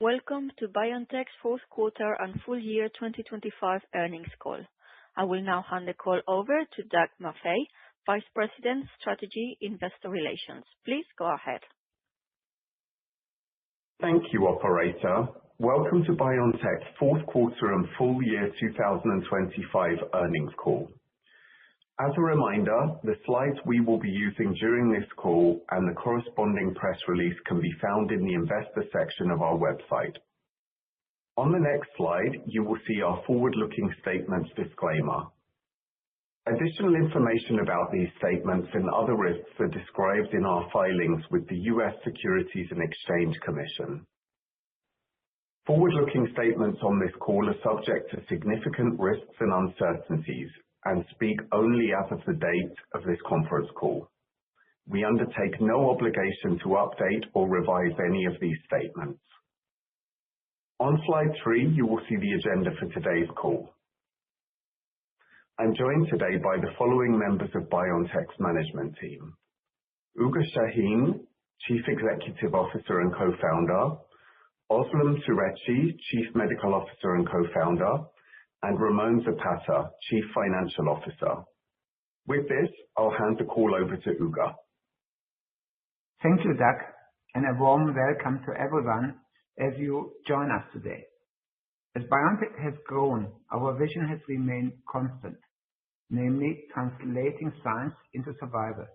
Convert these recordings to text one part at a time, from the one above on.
Welcome to BioNTech's fourth quarter and full year 2025 earnings call. I will now hand the call over to Doug Maffei, Vice President, Strategy, Investor Relations. Please go ahead. Thank you, operator. Welcome to BioNTech's fourth quarter and full year 2025 earnings call. As a reminder, the slides we will be using during this call and the corresponding press release can be found in the investor section of our website. On the next slide, you will see our forward-looking statements disclaimer. Additional information about these statements and other risks are described in our filings with the U.S. Securities and Exchange Commission. Forward-looking statements on this call are subject to significant risks and uncertainties and speak only as of the date of this conference call. We undertake no obligation to update or revise any of these statements. On slide 3, you will see the agenda for today's call. I'm joined today by the following members of BioNTech's management team: Ugur Sahin, Chief Executive Officer and Co-founder, Özlem Türeci, Chief Medical Officer and Co-founder, and Ramon Zapata, Chief Financial Officer. With this, I'll hand the call over to Ugur. Thank you, Doug, and a warm welcome to everyone as you join us today. As BioNTech has grown, our vision has remained constant, namely translating science into survival.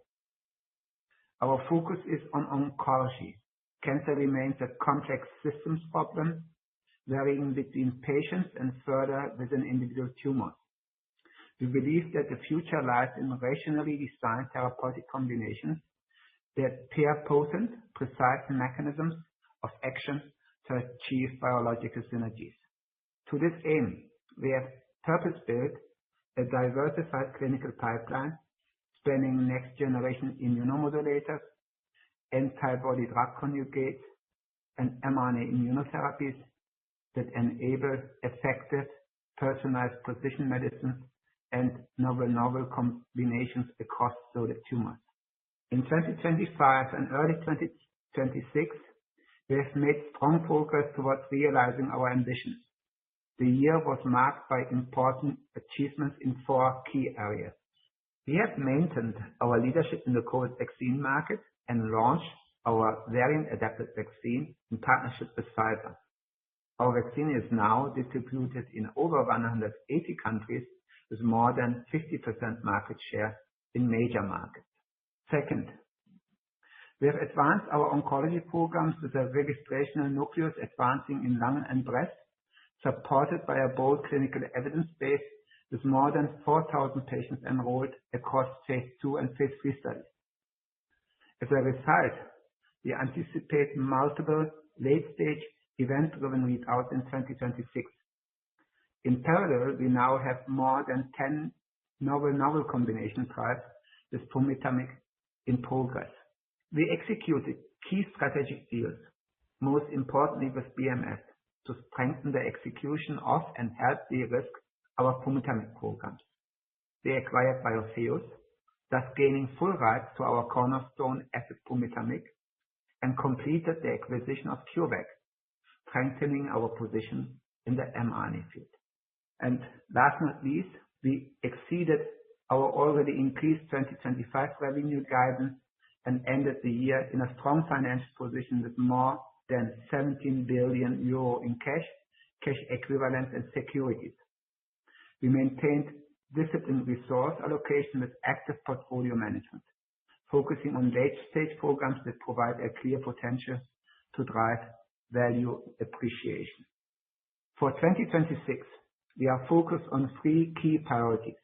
Our focus is on oncology. Cancer remains a complex systems problem, varying between patients and further within individual tumors. We believe that the future lies in rationally designed therapeutic combinations that pair potent, precise mechanisms of action to achieve biological synergies. To this aim, we have purpose-built a diversified clinical pipeline spanning next-generation immunomodulators, antibody-drug conjugates, and mRNA immunotherapies that enable effective, personalized precision medicine and novel combinations across solid tumors. In 2025 and early 2026, we have made strong progress towards realizing our ambitions. The year was marked by important achievements in 4 key areas. We have maintained our leadership in the COVID vaccine market and launched our variant-adapted vaccine in partnership with Pfizer. Our vaccine is now distributed in over 180 countries with more than 50% market share in major markets. Second, we have advanced our oncology programs with a registrational nucleus advancing in lung and breast, supported by a bold clinical evidence base with more than 4,000 patients enrolled across phase 2 and phase 3 studies. As a result, we anticipate multiple late-stage event-driven readouts in 2026. In parallel, we now have more than 10 novel combination trials with pumitamig in progress. We executed key strategic deals, most importantly with BMS, to strengthen the execution of and help de-risk our pumitamig programs. We acquired Biotheus, thus gaining full rights to our cornerstone asset pumitamig, and completed the acquisition of CureVac, strengthening our position in the mRNA field. And last but not least, we exceeded our already increased 2025 revenue guidance and ended the year in a strong financial position with more than 17 billion euro in cash equivalents, and securities. We maintained disciplined resource allocation with active portfolio management, focusing on late-stage programs that provide a clear potential to drive value appreciation. For 2026, we are focused on 3 key priorities.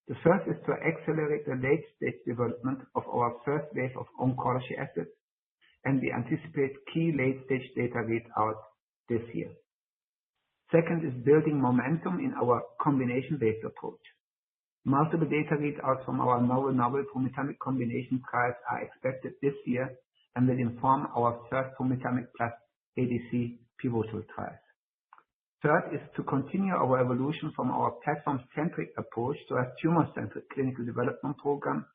The first is to accelerate the late-stage development of our first wave of oncology assets, and we anticipate key late-stage data readouts this year. Second is building momentum in our combination-based approach. Multiple data readouts from our novel pumitamig combination trials are expected this year and will inform our first pumitamig plus ADC pivotal trials. Third is to continue our evolution from our platform-centric approach to a tumor-centric clinical development program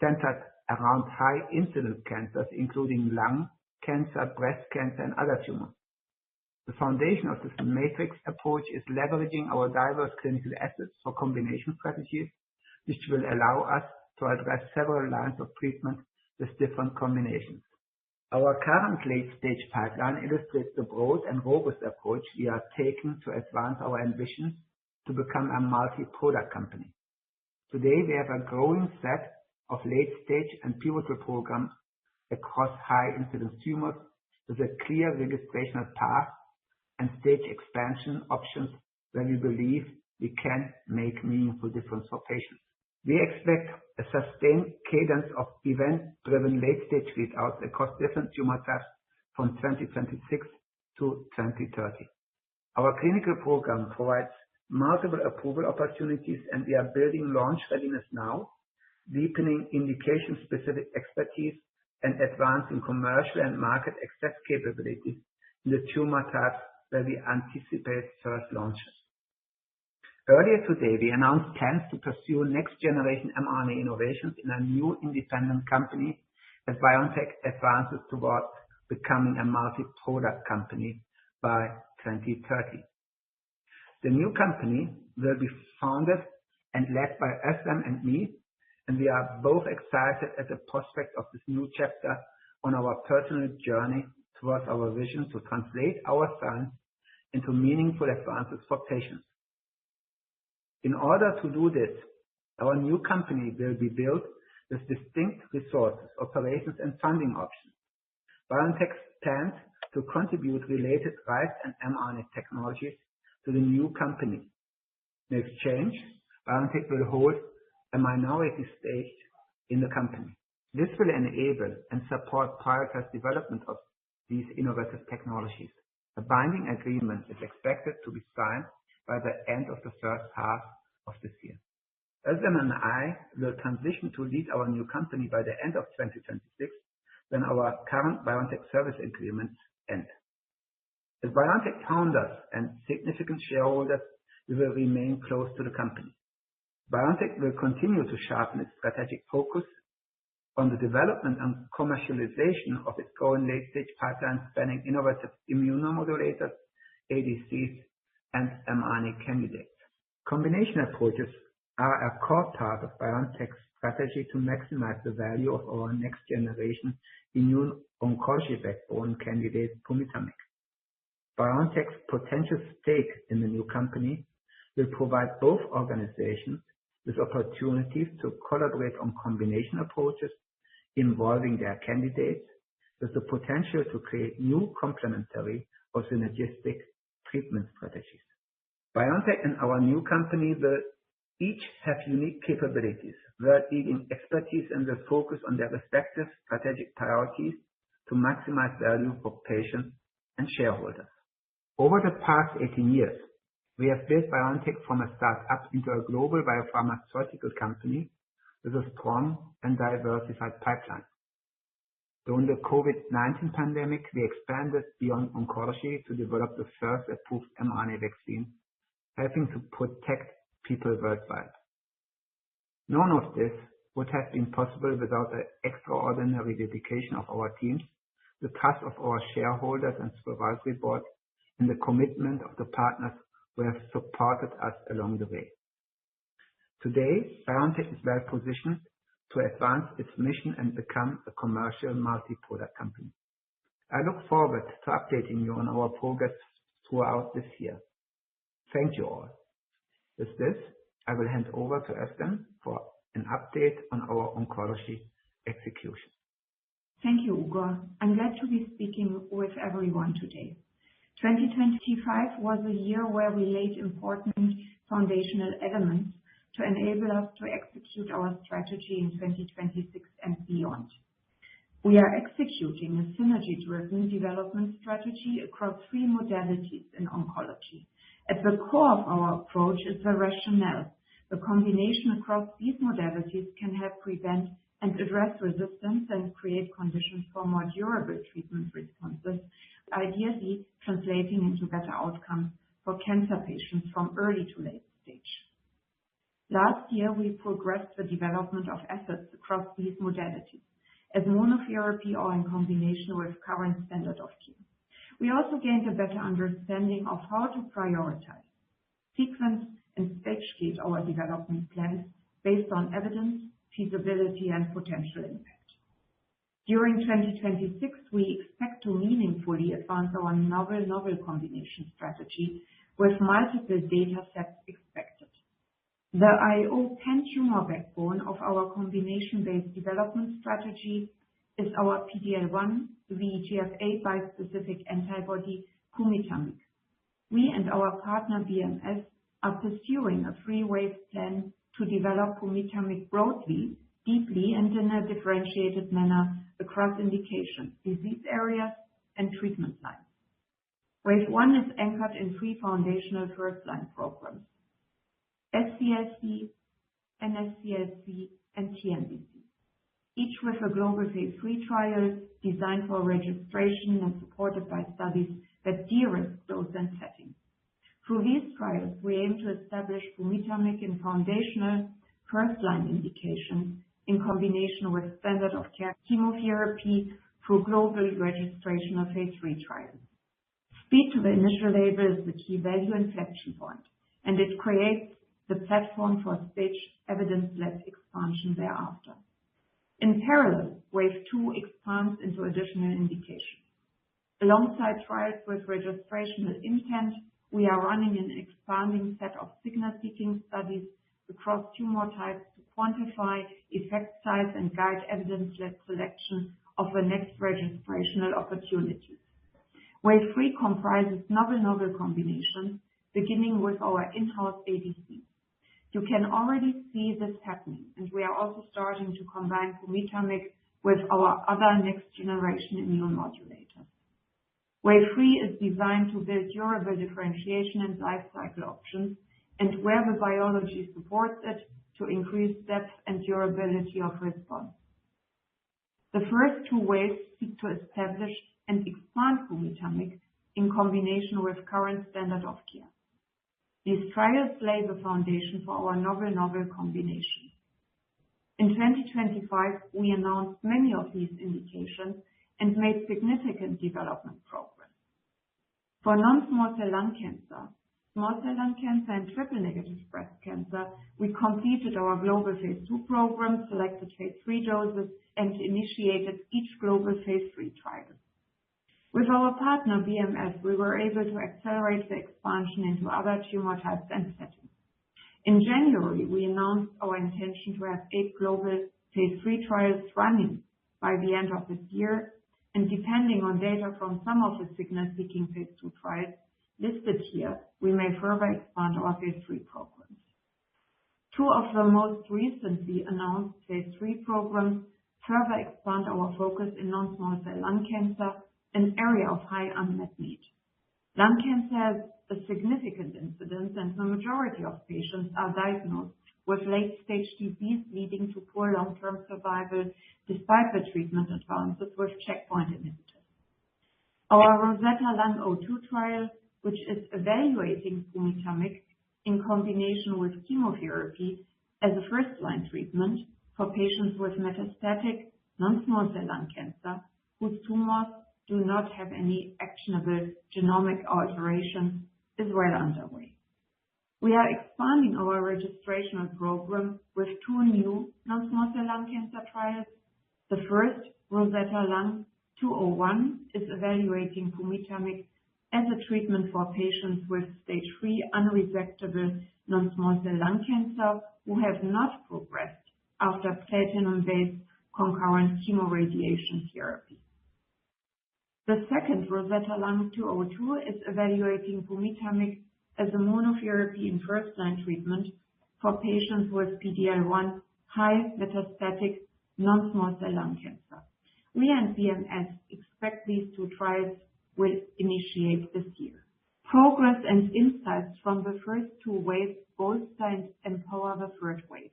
centered around high-incidence cancers, including lung cancer, breast cancer, and other tumors. The foundation of this matrix approach is leveraging our diverse clinical assets for combination strategies, which will allow us to address several lines of treatment with different combinations. Our current late-stage pipeline illustrates the broad and robust approach we are taking to advance our ambitions to become a multi-product company. Today, we have a growing set of late-stage and pivotal programs across high-incidence tumors with a clear registrational path and stage expansion options where we believe we can make meaningful difference for patients. We expect a sustained cadence of event-driven late-stage readouts across different tumor types from 2026 to 2030. Our clinical program provides multiple approval opportunities, and we are building launch readiness now, deepening indication-specific expertise, and advancing commercial and market access capabilities in the tumor types where we anticipate first launches. Earlier today, we announced plans to pursue next-generation mRNA innovations in a new independent company as BioNTech advances towards becoming a multi-product company by 2030. The new company will be founded and led by Özlem and me, and we are both excited at the prospect of this new chapter on our personal journey towards our vision to translate our science into meaningful advances for patients. In order to do this, our new company will be built with distinct resources, operations, and funding options. BioNTech plans to contribute related rights and mRNA technologies to the new company. In exchange, BioNTech will hold a minority stake in the company. This will enable and support prioritized development of these innovative technologies. A binding agreement is expected to be signed by the end of the first half of this year. Özlem and I will transition to lead our new company by the end of 2026, when our current BioNTech service agreements end. As BioNTech founders and significant shareholders, we will remain close to the company. BioNTech will continue to sharpen its strategic focus on the development and commercialization of its growing late-stage pipeline spanning innovative immunomodulators, ADCs, and mRNA candidates. Combination approaches are a core part of BioNTech's strategy to maximize the value of our next-generation immune oncology backbone candidate, pumitamig. BioNTech's potential stake in the new company will provide both organizations with opportunities to collaborate on combination approaches involving their candidates, with the potential to create new complementary or synergistic treatment strategies. BioNTech and our new company will each have unique capabilities, world-leading expertise, and will focus on their respective strategic priorities to maximize value for patients and shareholders. Over the past 18 years, we have built BioNTech from a startup into a global biopharmaceutical company with a strong and diversified pipeline. During the COVID-19 pandemic, we expanded beyond oncology to develop the first approved mRNA vaccine, helping to protect people worldwide. None of this would have been possible without the extraordinary dedication of our teams, the trust of our shareholders and supervisory board, and the commitment of the partners who have supported us along the way. Today, BioNTech is well positioned to advance its mission and become a commercial multi-product company. I look forward to updating you on our progress throughout this year. Thank you all. With this, I will hand over to Özlem for an update on our oncology execution. Thank you, Ugur. I'm glad to be speaking with everyone today. 2025 was a year where we laid important foundational elements to enable us to execute our strategy in 2026 and beyond. We are executing a synergy-driven development strategy across 3 modalities in oncology. At the core of our approach is the rationale. The combination across these modalities can help prevent and address resistance and create conditions for more durable treatment responses, ideally translating into better outcomes for cancer patients from early to late stage. Last year, we progressed the development of assets across these modalities as monotherapy or in combination with current standard of care. We also gained a better understanding of how to prioritize, sequence, and stage-gate our development plans based on evidence, feasibility, and potential impact. During 2026, we expect to meaningfully advance our novel combination strategy with multiple data sets expected. The IO pan-tumor backbone of our combination-based development strategy is our PD-L1 VEGF-A bispecific antibody pumitamig. We and our partner BMS are pursuing a three-wave plan to develop pumitamig broadly, deeply, and in a differentiated manner across indications, disease areas, and treatment lines. Wave 1 is anchored in three foundational first-line programs: SCLC, NSCLC, and TNBC, each with a global phase 3 trial designed for registration and supported by studies that de-risk dose and setting. Through these trials, we aim to establish pumitamig in foundational first-line indications in combination with standard of care chemotherapy through global registrational phase 3 trials. Speed to the initial label is the key value inflection point, and it creates the platform for stage evidence-led expansion thereafter. In parallel, Wave 2 expands into additional indications. Alongside trials with registrational intent, we are running an expanding set of signal-seeking studies across tumor types to quantify effect size and guide evidence-led selection of the next registrational opportunities. Wave 3 comprises novel combinations, beginning with our in-house ADC. You can already see this happening, and we are also starting to combine pumitamig with our other next-generation immunomodulators. Wave 3 is designed to build durable differentiation and lifecycle options, and where the biology supports it, to increase depth and durability of response. The first two waves seek to establish and expand pumitamig in combination with current standard of care. These trials lay the foundation for our novel combinations. In 2025, we announced many of these indications and made significant development progress. For non-small cell lung cancer, small cell lung cancer, and triple-negative breast cancer, we completed our global phase 2 program, selected phase 3 doses, and initiated each global phase 3 trial. With our partner BMS, we were able to accelerate the expansion into other tumor types and settings. In January, we announced our intention to have 8 global phase 3 trials running by the end of this year, and depending on data from some of the signal-seeking phase 2 trials listed here, we may further expand our phase 3 programs. Two of the most recently announced phase 3 programs further expand our focus in non-small cell lung cancer, an area of high unmet need. Lung cancer has a significant incidence, and the majority of patients are diagnosed with late-stage disease leading to poor long-term survival despite the treatment advances with checkpoint inhibitors. Our Rosetta Lung 02 trial, which is evaluating pumitamig in combination with chemotherapy as a first-line treatment for patients with metastatic non-small cell lung cancer whose tumors do not have any actionable genomic alterations, is well underway. We are expanding our registrational program with 2 new non-small cell lung cancer trials. The first, Rosetta Lung 201, is evaluating pumitamig as a treatment for patients with stage 3 unresectable non-small cell lung cancer who have not progressed after platinum-based concurrent chemoradiation therapy. The second, Rosetta Lung 202, is evaluating pumitamig as a monotherapy in first-line treatment for patients with PD-L1 high metastatic non-small cell lung cancer. We and BMS expect these 2 trials will initiate this year. Progress and insights from the first 2 waves bolster and empower the third wave.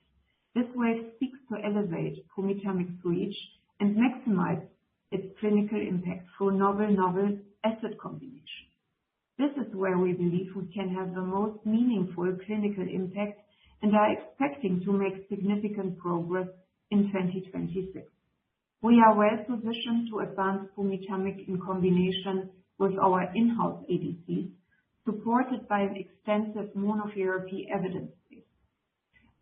This wave seeks to elevate pumitamig's reach and maximize its clinical impact through novel asset combination. This is where we believe we can have the most meaningful clinical impact and are expecting to make significant progress in 2026. We are well positioned to advance pumitamig in combination with our in-house ADCs, supported by an extensive monotherapy evidence base.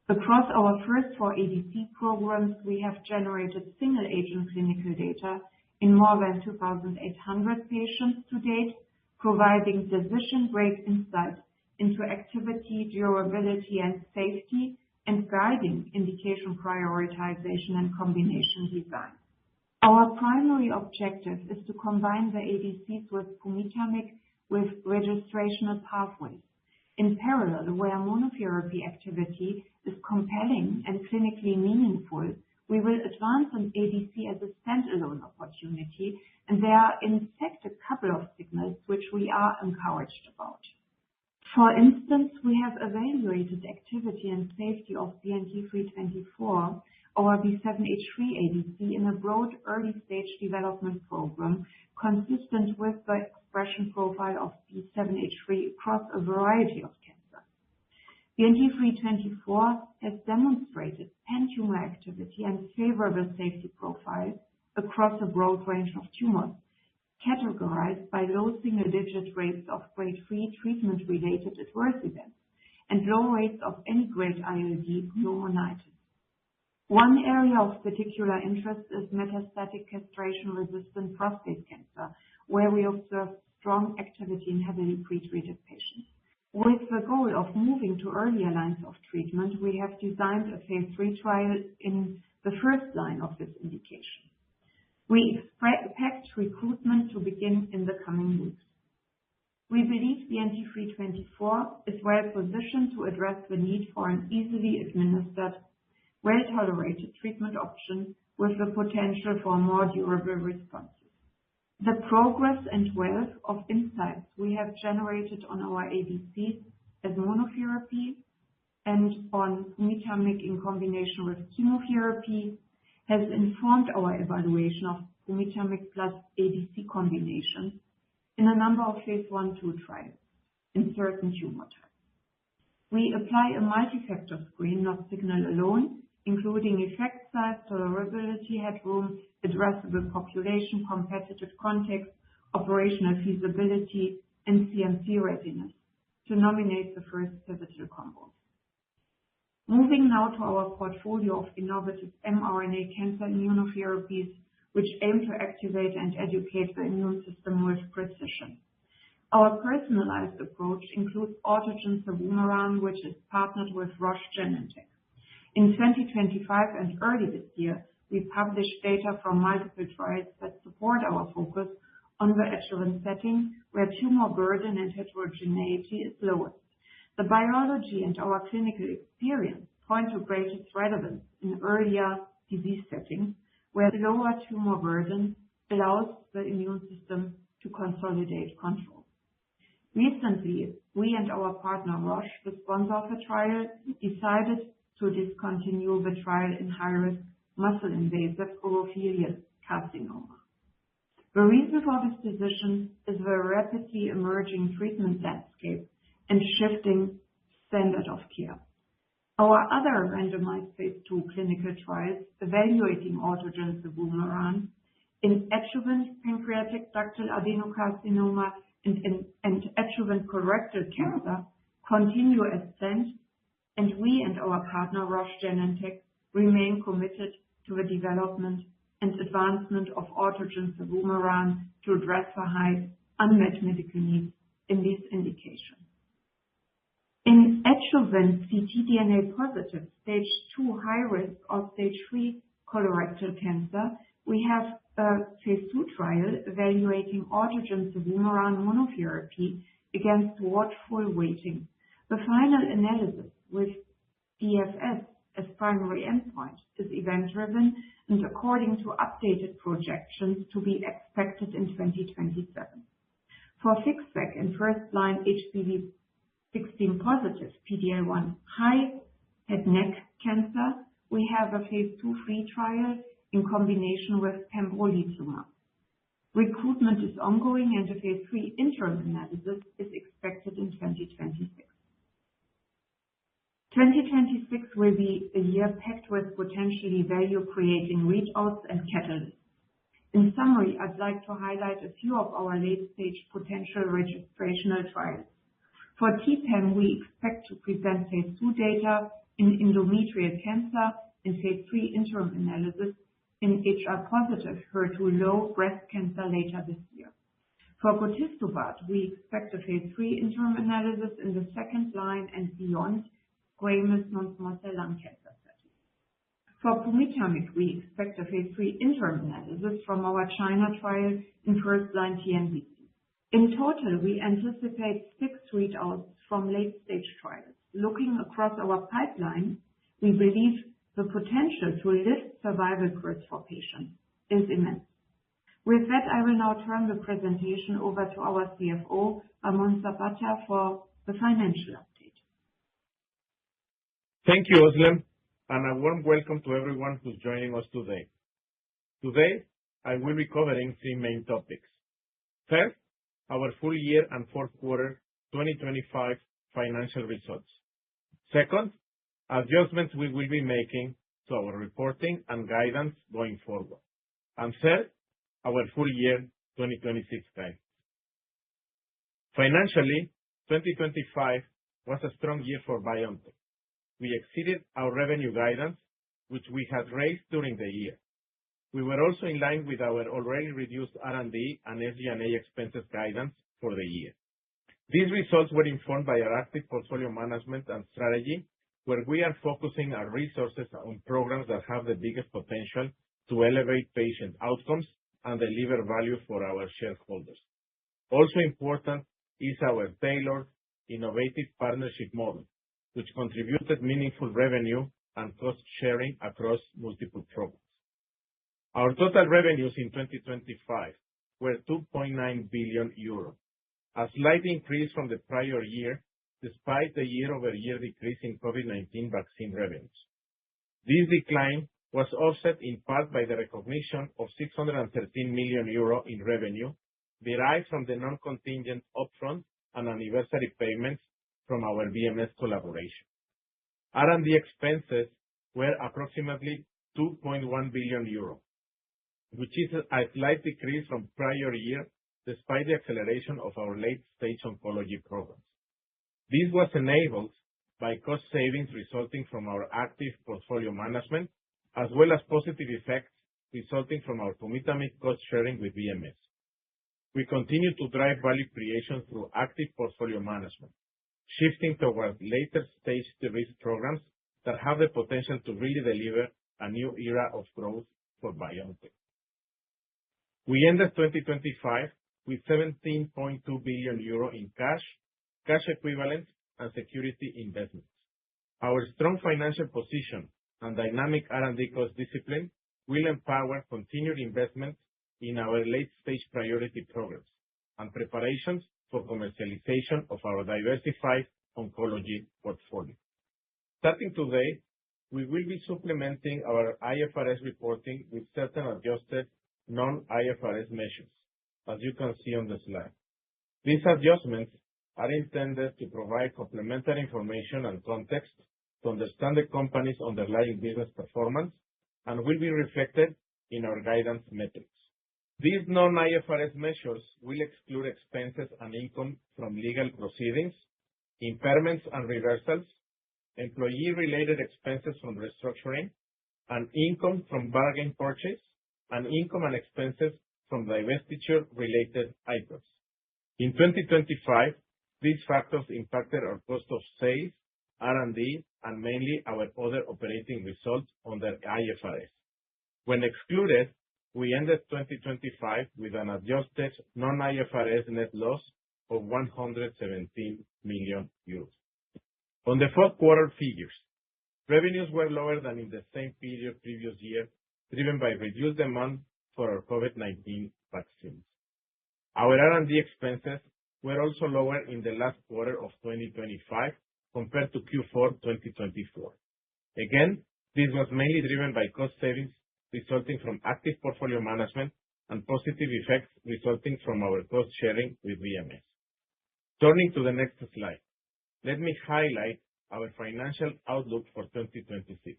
Across our first 4 ADC programs, we have generated single-agent clinical data in more than 2,800 patients to date, providing physician-grade insights into activity, durability, and safety, and guiding indication prioritization and combination design. Our primary objective is to combine the ADCs with pumitamig with registrational pathways. In parallel, where monotherapy activity is compelling and clinically meaningful, we will advance an ADC as a standalone opportunity, and there are in fact a couple of signals which we are encouraged about. For instance, we have evaluated activity and safety of BNT324, our B7-H3 ADC, in a broad early-stage development program consistent with the expression profile of B7-H3 across a variety of cancers. BNT324 has demonstrated pan-tumor activity and favorable safety profile across a broad range of tumors, categorized by low single-digit rates of grade 3 treatment-related adverse events and low rates of any grade ILD pneumonitis. One area of particular interest is metastatic castration-resistant prostate cancer, where we observe strong activity in heavily pretreated patients. With the goal of moving to earlier lines of treatment, we have designed a phase 3 trial in the first line of this indication. We expect recruitment to begin in the coming weeks. We believe BNT324 is well positioned to address the need for an easily administered, well-tolerated treatment option with the potential for more durable responses. The progress and wealth of insights we have generated on our ADCs as monotherapy and on pumitamig in combination with chemotherapy has informed our evaluation of pumitamig plus ADC combinations in a number of phase 1/2 trials in certain tumor types. We apply a multi-factor screen, not signal alone, including effect size, tolerability, headroom, addressable population, competitive context, operational feasibility, and CMC readiness to nominate the first pivotal combos. Moving now to our portfolio of innovative mRNA cancer immunotherapies, which aim to activate and educate the immune system with precision. Our personalized approach includes autogene cevumeran, which is partnered with Roche Genentech. In 2025 and early this year, we published data from multiple trials that support our focus on the adjuvant setting, where tumor burden and heterogeneity is lowest. The biology and our clinical experience point to greatest relevance in earlier disease settings, where lower tumor burden allows the immune system to consolidate control. Recently, we and our partner Roche, the sponsor of the trial, decided to discontinue the trial in high-risk muscle-invasive urothelial carcinoma. The reason for this decision is the rapidly emerging treatment landscape and shifting standard of care. Our other randomized phase 2 clinical trials evaluating autogene cevumeran in adjuvant pancreatic ductal adenocarcinoma and adjuvant colorectal cancer continue as planned, and we and our partner Roche Genentech remain committed to the development and advancement of autogene cevumeran to address the high unmet medical needs in these indications. In adjuvant ctDNA positive stage 2 high-risk or stage 3 colorectal cancer, we have a phase 2 trial evaluating autogene cevumeran monotherapy against watchful waiting. The final analysis with DFS as primary endpoint is event-driven and according to updated projections to be expected in 2027. For FixVac in first-line HPV-16 positive PD-L1 high head neck cancer, we have a phase 2/3 trial in combination with pembrolizumab. Recruitment is ongoing and a phase 3 interim analysis is expected in 2026. 2026 will be a year packed with potentially value-creating readouts and catalysts. In summary, I'd like to highlight a few of our late-stage potential registrational trials. For TPEM, we expect to present phase 2 data in endometrial cancer and phase 3 interim analysis in HR-positive, HER2-low breast cancer later this year. For gotistobart, we expect a phase 3 interim analysis in the second line and beyond squamous non-small cell lung cancer setting. For pumitamig, we expect a phase 3 interim analysis from our China trial in first-line TNBC. In total, we anticipate 6 readouts from late-stage trials. Looking across our pipeline, we believe the potential to lift survival curves for patients is immense. With that, I will now turn the presentation over to our CFO, Ramon Zapata, for the financial update. Thank you, Özlem, and a warm welcome to everyone who's joining us today. Today, I will be covering 3 main topics. First, our full year and fourth quarter 2025 financial results. Second, adjustments we will be making to our reporting and guidance going forward. And third, our full year 2026 guidance. Financially, 2025 was a strong year for BioNTech. We exceeded our revenue guidance, which we had raised during the year. We were also in line with our already reduced R&D and SG&A expenses guidance for the year. These results were informed by our active portfolio management and strategy, where we are focusing our resources on programs that have the biggest potential to elevate patient outcomes and deliver value for our shareholders. Also important is our tailored, innovative partnership model, which contributed meaningful revenue and cost sharing across multiple programs. Our total revenues in 2025 were 2.9 billion euros, a slight increase from the prior year, despite the year-over-year decrease in COVID-19 vaccine revenues. This decline was offset in part by the recognition of 613 million euro in revenue derived from the non-contingent upfront and anniversary payments from our BMS collaboration. R&D expenses were approximately 2.1 billion euro, which is a slight decrease from prior year, despite the acceleration of our late-stage oncology programs. This was enabled by cost savings resulting from our active portfolio management, as well as positive effects resulting from our pumitamig cost sharing with BMS. We continue to drive value creation through active portfolio management, shifting towards later-stage de-risk programs that have the potential to really deliver a new era of growth for BioNTech. We ended 2025 with 17.2 billion euro in cash equivalents, and security investments. Our strong financial position and dynamic R&D cost discipline will empower continued investment in our late-stage priority programs and preparations for commercialization of our diversified oncology portfolio. Starting today, we will be supplementing our IFRS reporting with certain adjusted non-IFRS measures, as you can see on the slide. These adjustments are intended to provide complementary information and context to understand the company's underlying business performance and will be reflected in our guidance metrics. These non-IFRS measures will exclude expenses and income from legal proceedings, impairments and reversals, employee-related expenses from restructuring, and income from bargain purchase, and income and expenses from divestiture-related items. In 2025, these factors impacted our cost of sales, R&D, and mainly our other operating results under IFRS. When excluded, we ended 2025 with an adjusted non-IFRS net loss of 117 million euros. On the fourth quarter figures, revenues were lower than in the same period previous year, driven by reduced demand for our COVID-19 vaccines. Our R&D expenses were also lower in the last quarter of 2025 compared to Q4 2024. Again, this was mainly driven by cost savings resulting from active portfolio management and positive effects resulting from our cost sharing with BMS. Turning to the next slide, let me highlight our financial outlook for 2026.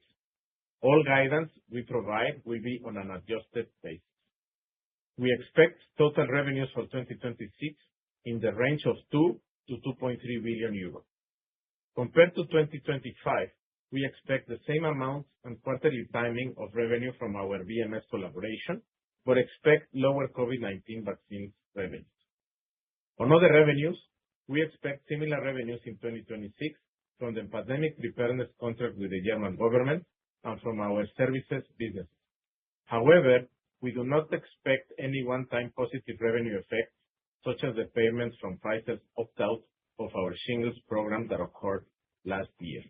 All guidance we provide will be on an adjusted basis. We expect total revenues for 2026 in the range of 2 to 2.3 billion euros. Compared to 2025, we expect the same amount and quarterly timing of revenue from our BMS collaboration, but expect lower COVID-19 vaccines revenues. On other revenues, we expect similar revenues in 2026 from the pandemic preparedness contract with the German government and from our services business. However, we do not expect any one-time positive revenue effects, such as the payments from Pfizer's opt-out of our shingles program that occurred last year.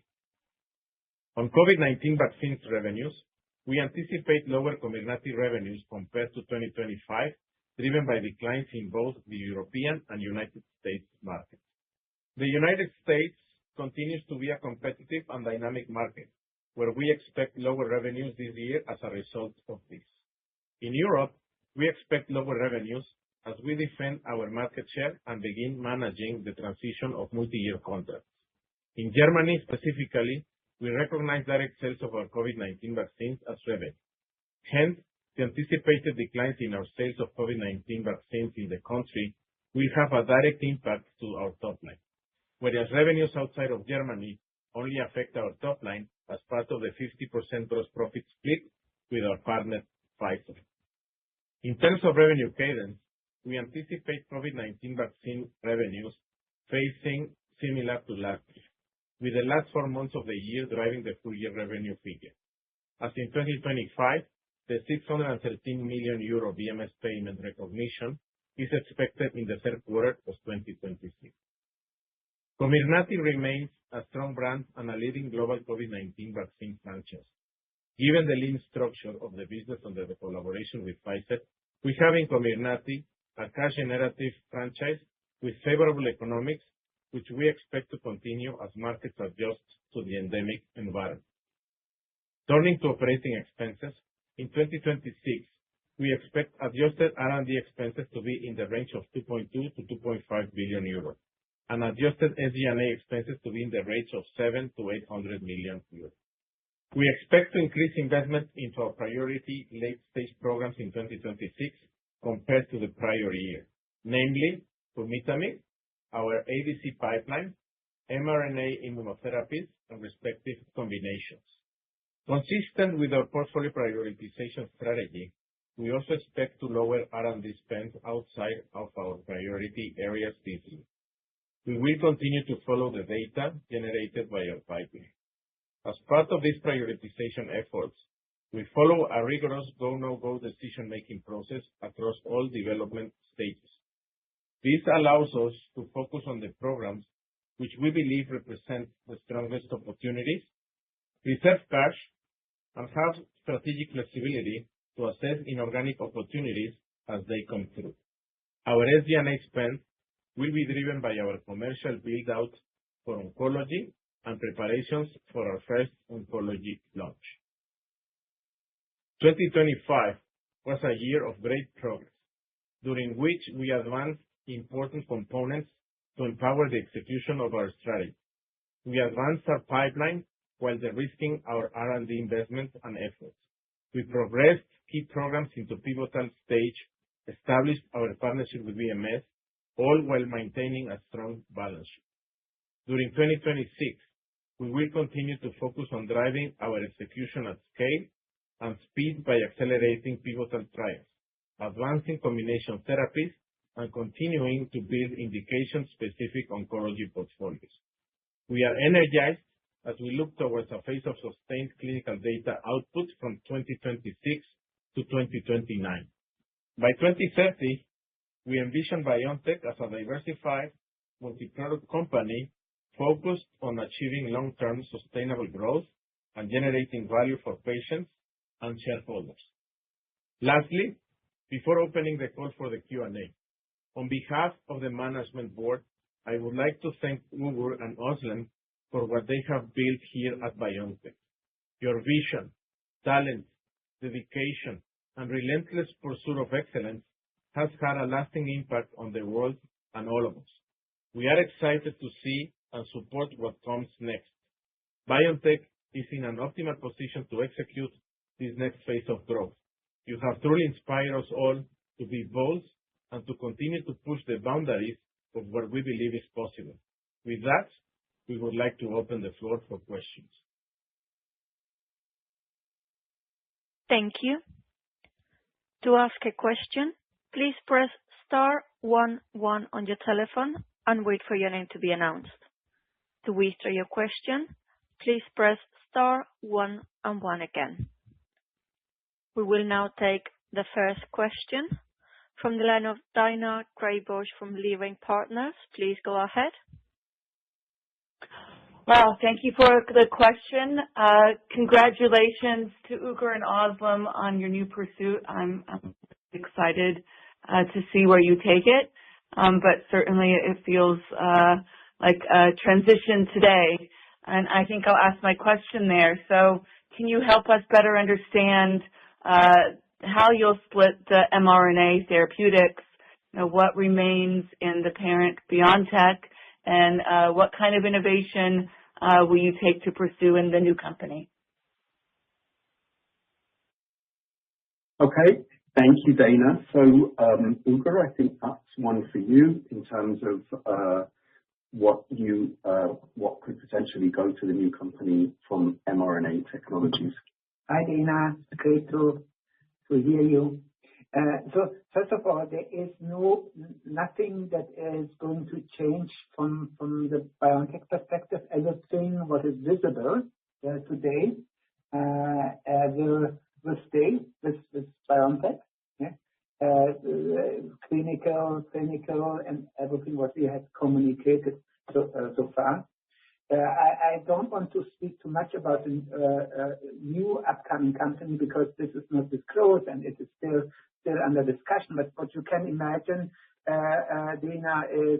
On COVID-19 vaccines revenues, we anticipate lower Comirnaty revenues compared to 2025, driven by declines in both the European and United States markets. The United States continues to be a competitive and dynamic market, where we expect lower revenues this year as a result of this. In Europe, we expect lower revenues as we defend our market share and begin managing the transition of multi-year contracts. In Germany specifically, we recognize direct sales of our COVID-19 vaccines as revenue. Hence, the anticipated declines in our sales of COVID-19 vaccines in the country will have a direct impact to our top line, whereas revenues outside of Germany only affect our top line as part of the 50% gross profit split with our partner, Pfizer. In terms of revenue cadence, we anticipate COVID-19 vaccine revenues facing similar to last year, with the last 4 months of the year driving the full year revenue figure. As in 2025, the 613 million euro BMS payment recognition is expected in the third quarter of 2026. Comirnaty remains a strong brand and a leading global COVID-19 vaccine franchise. Given the lean structure of the business under the collaboration with Pfizer, we have in Comirnaty a cash-generative franchise with favorable economics, which we expect to continue as markets adjust to the endemic environment. Turning to operating expenses, in 2026, we expect adjusted R&D expenses to be in the range of 2.2 to 2.5 billion euros, and adjusted SG&A expenses to be in the range of 7 to 800 million euros. We expect to increase investment into our priority late-stage programs in 2026 compared to the prior year, namely pumitamig, our ADC pipeline, mRNA immunotherapies, and respective combinations. Consistent with our portfolio prioritization strategy, we also expect to lower R&D spend outside of our priority areas this year. We will continue to follow the data generated by our pipeline. As part of these prioritization efforts, we follow a rigorous go-no-go decision-making process across all development stages. This allows us to focus on the programs which we believe represent the strongest opportunities, preserve cash, and have strategic flexibility to assess inorganic opportunities as they come through. Our SG&A spend will be driven by our commercial build-out for oncology and preparations for our first oncology launch. 2025 was a year of great progress, during which we advanced important components to empower the execution of our strategy. We advanced our pipeline while de-risking our R&D investments and efforts. We progressed key programs into pivotal stage, established our partnership with BMS, all while maintaining a strong balance sheet. During 2026, we will continue to focus on driving our execution at scale and speed by accelerating pivotal trials, advancing combination therapies, and continuing to build indication-specific oncology portfolios. We are energized as we look towards a phase of sustained clinical data output from 2026 to 2029. By 2030, we envision BioNTech as a diversified, multi-product company focused on achieving long-term sustainable growth and generating value for patients and shareholders. Lastly, before opening the call for the Q&A, on behalf of the management board, I would like to thank Ugur and Özlem for what they have built here at BioNTech. Your vision, talent, dedication, and relentless pursuit of excellence has had a lasting impact on the world and all of us. We are excited to see and support what comes next. BioNTech is in an optimal position to execute this next phase of growth. You have truly inspired us all to be bold, and to continue to push the boundaries of what we believe is possible. With that, we would like to open the floor for questions. Thank you. To ask a question, please press star 11 on your telephone and wait for your name to be announced. To withdraw your question, please press star 1 and 1 again. We will now take the first question from the line of Dina Graybosch from Leerink Partners. Please go ahead. Well, thank you for the question. Congratulations to Ugur and Özlem on your new pursuit. I'm excited to see where you take it, but certainly it feels like a transition today. And I think I'll ask my question there. So can you help us better understand how you'll split the mRNA therapeutics, what remains in the parent BioNTech, and what kind of innovation will you take to pursue in the new company? Okay, thank you, Dana. So, Ugur, I think that's one for you in terms of what could potentially go to the new company from mRNA technologies. Hi, Dana. Great to hear you. So first of all, there is nothing that is going to change from the BioNTech perspective. Everything what is visible today will stay with BioNTech. Yeah? Clinical, and everything what we have communicated so far. I don't want to speak too much about the new upcoming company because this is not disclosed and it is still under discussion. But what you can imagine, Dina, is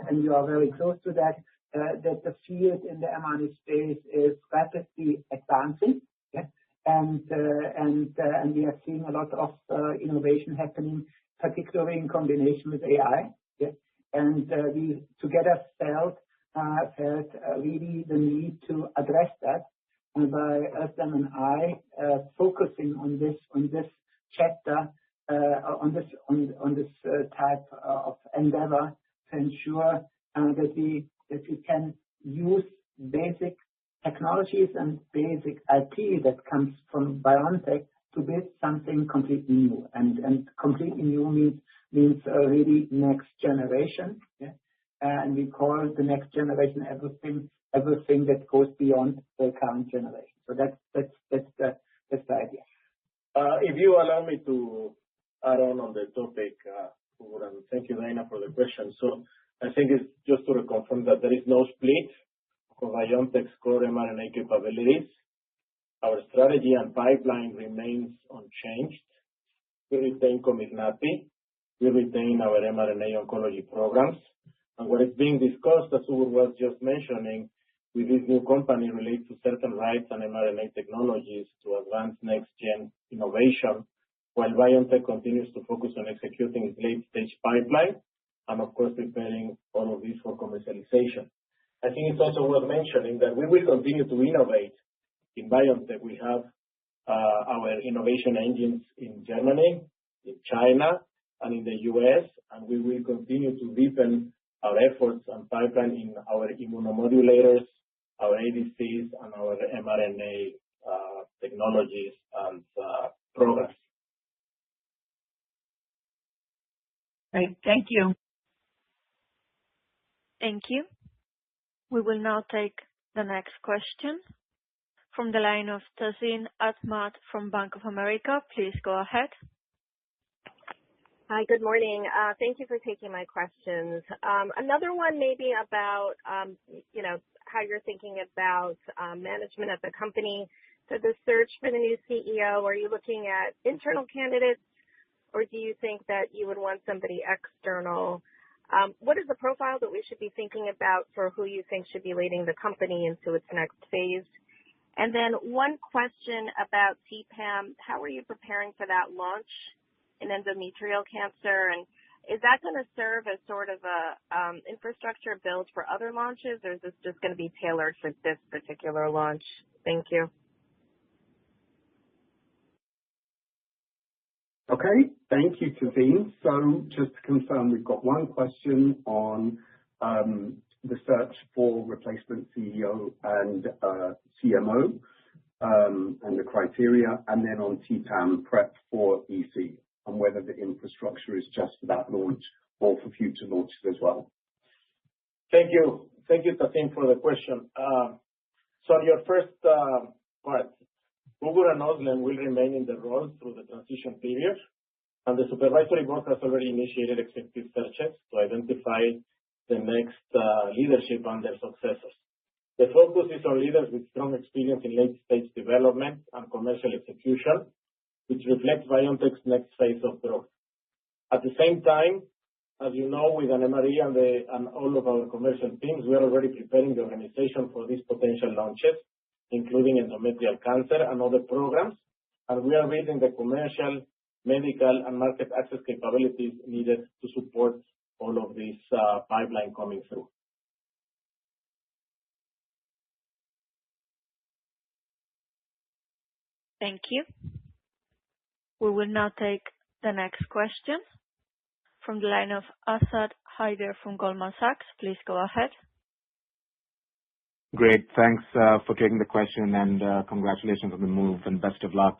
and you are very close to that, that the field in the mRNA space is rapidly advancing. Yeah? And we are seeing a lot of innovation happening, particularly in combination with AI. Yeah? And we together felt really the need to address that by Özlem and I focusing on this chapter, on this type of endeavor to ensure that we can use basic technologies and basic IP that comes from BioNTech to build something completely new. And completely new means really next generation. Yeah? And we call the next generation everything that goes beyond the current generation. So that's the idea. If you allow me to add on the topic, and thank you, Dana, for the question. So I think it's just to reconfirm that there is no split of BioNTech's core mRNA capabilities. Our strategy and pipeline remains unchanged. We retain Comirnaty. We retain our mRNA oncology programs. And what is being discussed, as Ugur was just mentioning, with this new company relates to certain rights and mRNA technologies to advance next-gen innovation, while BioNTech continues to focus on executing its late-stage pipeline and, of course, preparing all of this for commercialization. I think it's also worth mentioning that we will continue to innovate in BioNTech. We have our innovation engines in Germany, in China, and in the US, and we will continue to deepen our efforts and pipeline in our immunomodulators, our ADCs, and our mRNA technologies and programs. Great. Thank you. Thank you. We will now take the next question from the line of Tazeen Ahmad from Bank of America. Please go ahead. Hi, good morning. Thank you for taking my questions. Another one maybe about, how you're thinking about management at the company. So the search for the new CEO, are you looking at internal candidates, or do you think that you would want somebody external? What is the profile that we should be thinking about for who you think should be leading the company into its next phase? And then one question about TPAM. How are you preparing for that launch in endometrial cancer, and is that going to serve as sort of a infrastructure build for other launches, or is this just going to be tailored for this particular launch? Thank you. Okay, thank you, Tazeen. So just to confirm, we've got one question on the search for replacement CEO and CMO and the criteria, and then on TPAM prep for EC, and whether the infrastructure is just for that launch or for future launches as well. Thank you. Thank you, Tazeen, for the question. So on your first part, Ugur and Özlem will remain in the role through the transition period, and the supervisory board has already initiated executive searches to identify the next leadership and their successors. The focus is on leaders with strong experience in late-stage development and commercial execution, which reflects BioNTech's next phase of growth. At the same time, as you know, with an MRE and all of our commercial teams, we are already preparing the organization for these potential launches, including endometrial cancer and other programs, and we are building the commercial, medical, and market access capabilities needed to support all of this pipeline coming through. Thank you. We will now take the next question from the line of Asad Haider from Goldman Sachs. Please go ahead. Great. Thanks for taking the question, and congratulations on the move and best of luck.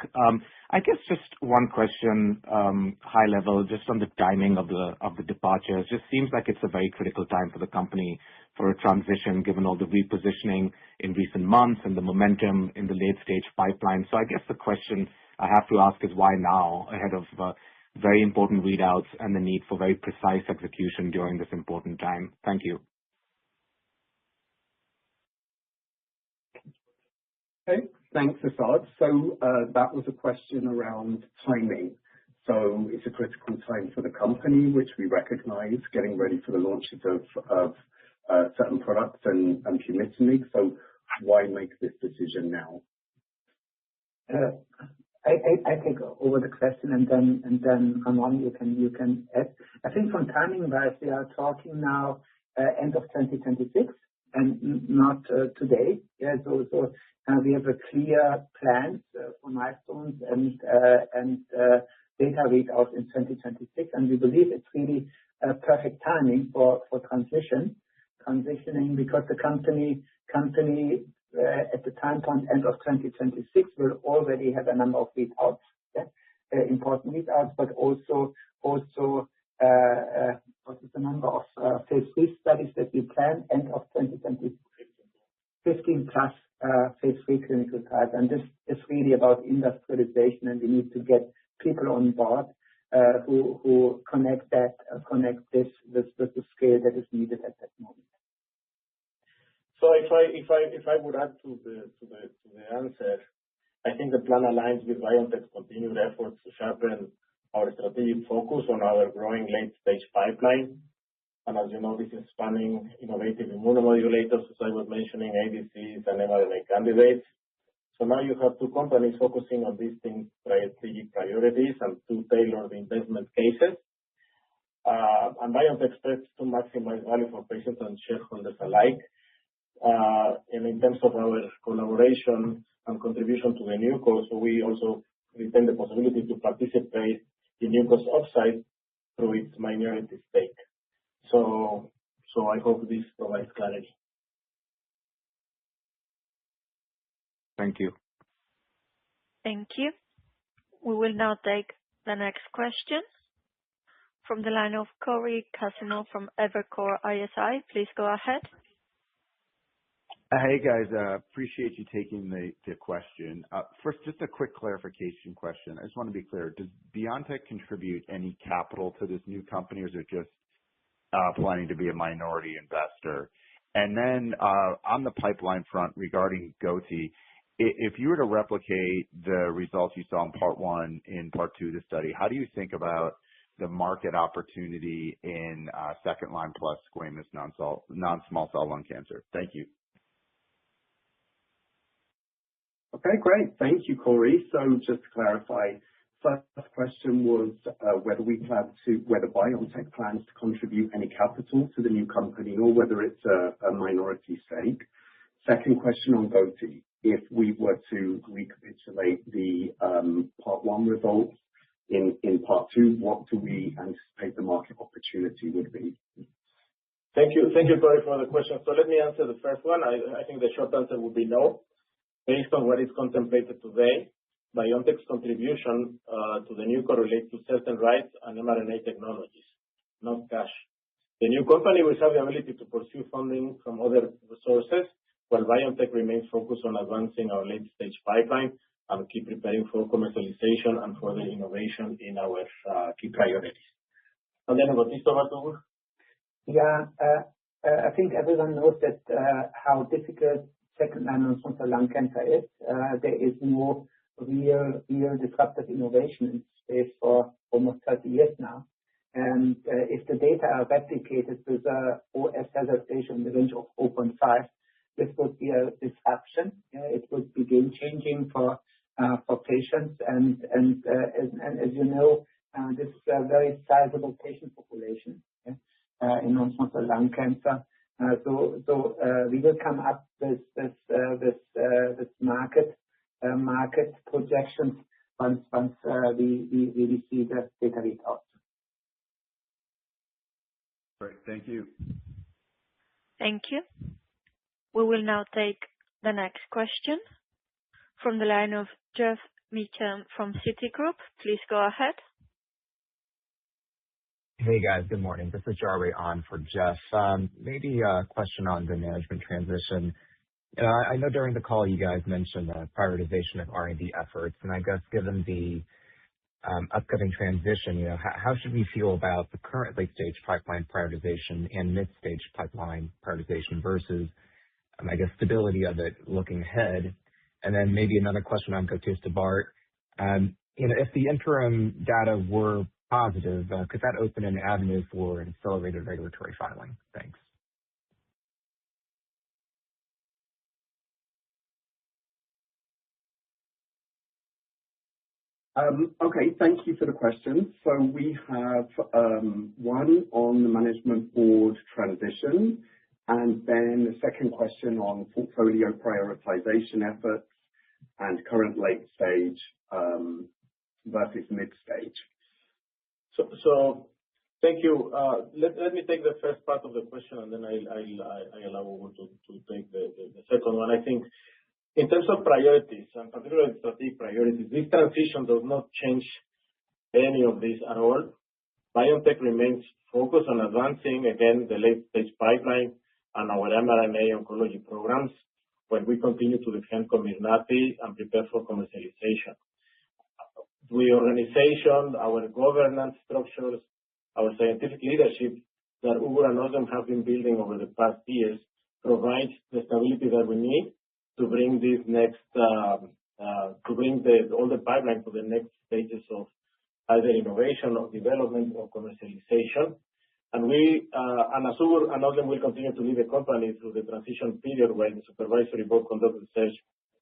I guess just one question, high level, just on the timing of the departure. It just seems like it's a very critical time for the company for a transition, given all the repositioning in recent months and the momentum in the late-stage pipeline. So I guess the question I have to ask is why now, ahead of very important readouts and the need for very precise execution during this important time? Thank you. Okay, thanks, Asad. So that was a question around timing. So it's a critical time for the company, which we recognize, getting ready for the launches of certain products and pumitamig. So why make this decision now? I take over the question, and then Ramon, you can add. I think from timing wise, we are talking now end of 2026 and not today. Yeah, so we have a clear plan for milestones and data readouts in 2026, and we believe it's really perfect timing for transitioning, because the company at the time point end of 2026 will already have a number of readouts, important readouts, but also what is the number of phase 3 studies that we plan end of 2026, 15 plus phase 3 clinical trials. And this is really about industrialization, and we need to get people on board who connect this with the scale that is needed at that moment. So if I would add to the answer, I think the plan aligns with BioNTech's continued efforts to sharpen our strategic focus on our growing late-stage pipeline. And as you know, this is spanning innovative immunomodulators, as I was mentioning, ADCs and mRNA candidates. So now you have two companies focusing on distinct strategic priorities and two tailored investment cases. And BioNTech expects to maximize value for patients and shareholders alike. And in terms of our collaboration and contribution to the NewCo, so we also retain the possibility to participate in NewCo's upside through its minority stake. So I hope this provides clarity. Thank you. Thank you. We will now take the next question from the line of Cory Kasimov from Evercore ISI. Please go ahead. Hey guys, appreciate you taking the question. First, just a quick clarification question. I just want to be clear. Does BioNTech contribute any capital to this new company, or is it just planning to be a minority investor? And then on the pipeline front regarding GOTI, if you were to replicate the results you saw in part 1 in part 2 of the study, how do you think about the market opportunity in second line plus squamous non-small cell lung cancer? Thank you. Okay, great. Thank you, Corey. So just to clarify, first question was whether BioNTech plans to contribute any capital to the new company or whether it's a minority stake. Second question on GOTI, if we were to recapitulate the part 1 results in part two? What do we anticipate the market opportunity would be? Thank you, Corey, for the question. So let me answer the first one. I think the short answer would be no. Based on what is contemplated today, BioNTech's contribution to the new core relates to certain rights and mRNA technologies, not cash. The new company will have the ability to pursue funding from other sources, while BioNTech remains focused on advancing our late-stage pipeline and keep preparing for commercialization and further innovation in our key priorities. And then about this, Thomas. Yeah, I think everyone knows that how difficult second-line non-small cell lung cancer is. There is no real disruptive innovation in space for almost 30 years now. And if the data are replicated with a OS hazard ratio in the range of 0.5, this would be a disruption. It would be game-changing for patients. And as you know, this is a very sizable patient population in non-small cell lung cancer. So we will come up with market projections once we really see the data readout. Great. Thank you. Thank you. We will now take the next question from the line of Jeff Meacham from Citigroup. Please go ahead. Hey guys, good morning. This is Jarwei on for Jeff. Maybe a question on the management transition. I know during the call you guys mentioned prioritization of R&D efforts, and I guess given the upcoming transition, how should we feel about the current late-stage pipeline prioritization and mid-stage pipeline prioritization versus, I guess, stability of it looking ahead? And then maybe another question on gotistobart. If the interim data were positive, could that open an avenue for an accelerated regulatory filing? Thanks. Okay, thank you for the question. So we have one on the management board transition, and then the second question on portfolio prioritization efforts and current late stage versus mid stage. So thank you. Let me take the first part of the question, and then I allow Ugur to take the second one. I think in terms of priorities, and particularly strategic priorities, this transition does not change any of this at all. BioNTech remains focused on advancing, again, the late-stage pipeline and our mRNA oncology programs, while we continue to defend Comirnaty and prepare for commercialization. The organization, our governance structures, our scientific leadership that Ugur and Özlem have been building over the past years provides the stability that we need to bring this next, all the pipeline to the next stages of either innovation or development or commercialization. And as Ugur and Özlem will continue to lead the company through the transition period while the supervisory board conducts research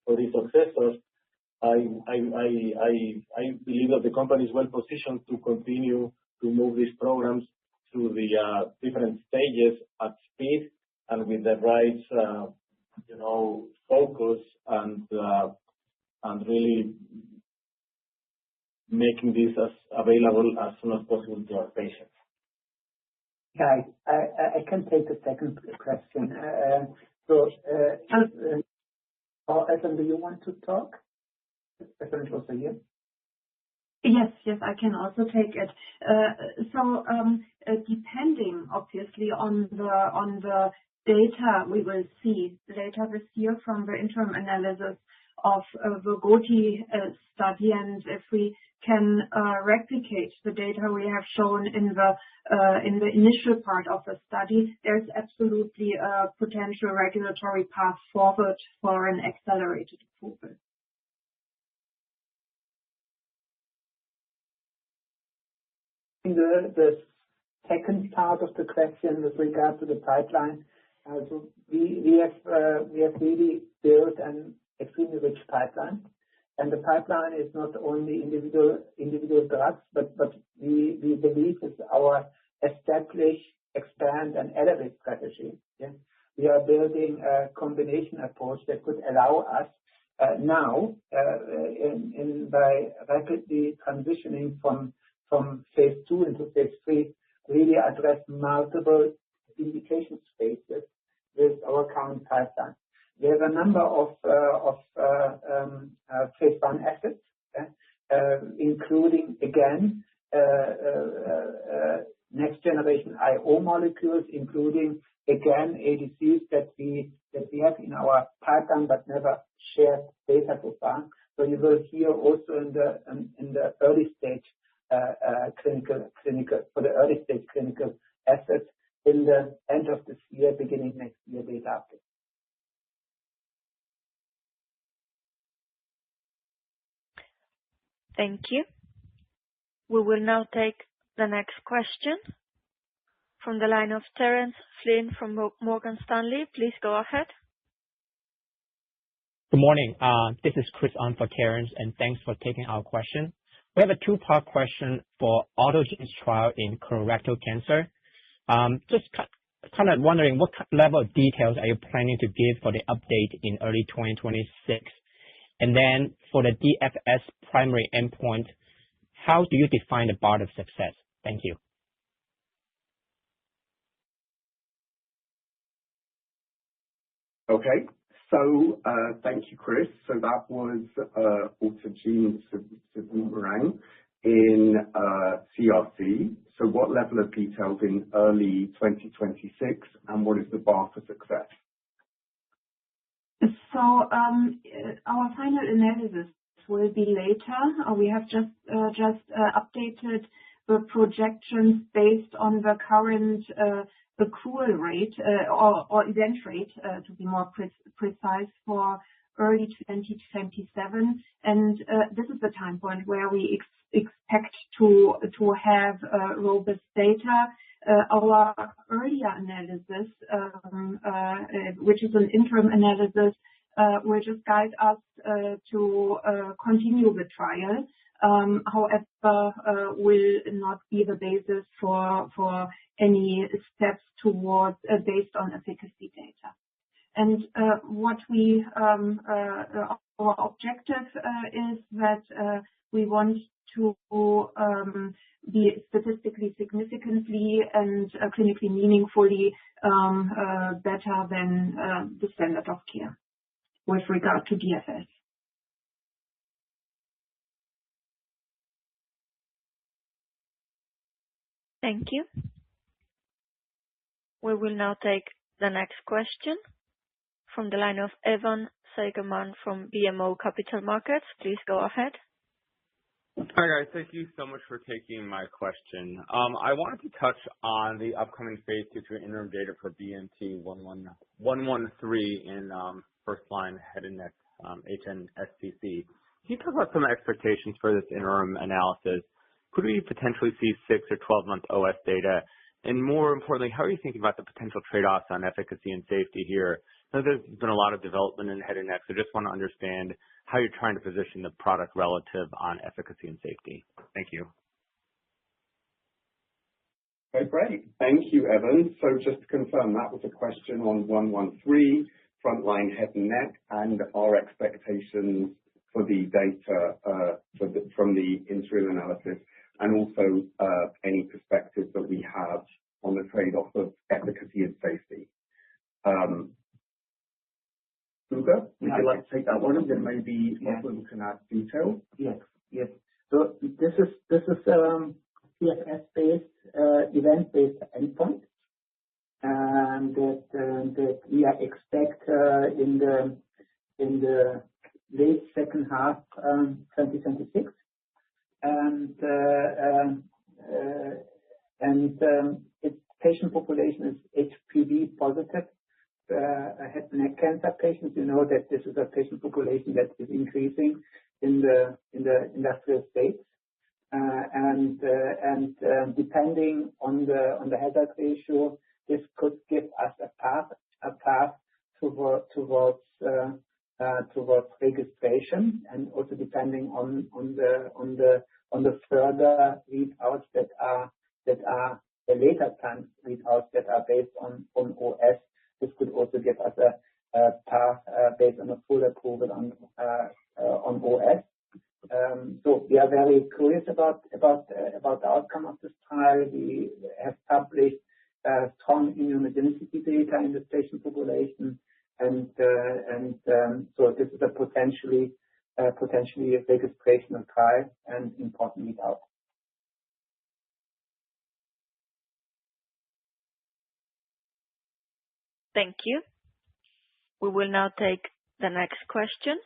for these successors, I believe that the company is well positioned to continue to move these programs through the different stages at speed and with the right, focus and really making this as available as soon as possible to our patients. Yeah, I can take the second question. Özlem, do you want to talk? Özlem was here. Yes, I can also take it. Depending obviously on the data we will see later this year from the interim analysis of the GOTI study, and if we can replicate the data we have shown in the initial part of the study, there's absolutely a potential regulatory path forward for an accelerated approval. The second part of the question with regard to the pipeline, so we have really built an extremely rich pipeline, and the pipeline is not only individual drugs, but we believe it's our establish, expand, and elevate strategy. Yeah? We are building a combination approach that could allow us now by rapidly transitioning from phase 2 into phase 3, really address multiple indication spaces with our current pipeline. We have a number of phase 1 assets, including, again, next generation IO molecules, including, again, ADCs that we have in our pipeline but never shared data so far. So you will hear also in the early stage clinical for the early stage clinical assets in the end of this year, beginning next year data update. Thank you. We will now take the next question from the line of Terence Flynn from Morgan Stanley. Please go ahead. Good morning. This is Chris on for Terence, and thanks for taking our question. We have a two-part question for Autogene's trial in colorectal cancer. Just kind of wondering what level of details are you planning to give for the update in early 2026? And then for the DFS primary endpoint, how do you define the bar of success? Thank you. Okay. So thank you, Chris. So that was Autogene's boomerang in CRC. So what level of details in early 2026, and what is the bar for success? So our final analysis will be later. We have just updated the projections based on the current accrual rate or event rate, to be more precise, for early 2027. And this is the time point where we expect to have robust data. Our earlier analysis, which is an interim analysis, will just guide us to continue the trial. However, will not be the basis for any steps towards based on efficacy data. And what our objective is that we want to be statistically significantly and clinically meaningfully better than the standard of care with regard to DFS. Thank you. We will now take the next question from the line of Evan Seigerman from BMO Capital Markets. Please go ahead. Hi, guys. Thank you so much for taking my question. I wanted to touch on the upcoming phase 2 interim data for BNT113 in first-line head and neck HNSCC. Can you talk about some expectations for this interim analysis? Could we potentially see 6 or 12-month OS data? And more importantly, how are you thinking about the potential trade-offs on efficacy and safety here? I know there's been a lot of development in head and neck, so I just want to understand how you're trying to position the product relative on efficacy and safety. Thank you. Okay, great. Thank you, Evan. So just to confirm, that was a question on 113, frontline head and neck, and our expectations for the data from the interim analysis, and also any perspective that we have on the trade-off of efficacy and safety. Ugur, would you like to take that one? And then maybe Özlem can add detail. Yes. So this is PFS-based, event-based endpoint, and that we expect in the late second half 2026, and its patient population is HPV positive. Head and neck cancer patients, you know that this is a patient population that is increasing in the industrial states, and depending on the hazard ratio, this could give us a path towards registration, and also depending on the further readouts that are the later time readouts that are based on OS. This could also give us a path based on a full approval on curious about the outcome of this trial. We have published strong immunogenicity data in this patient population, and so this is a potentially a registrational trial and important readout. Thank you. We will now take the next question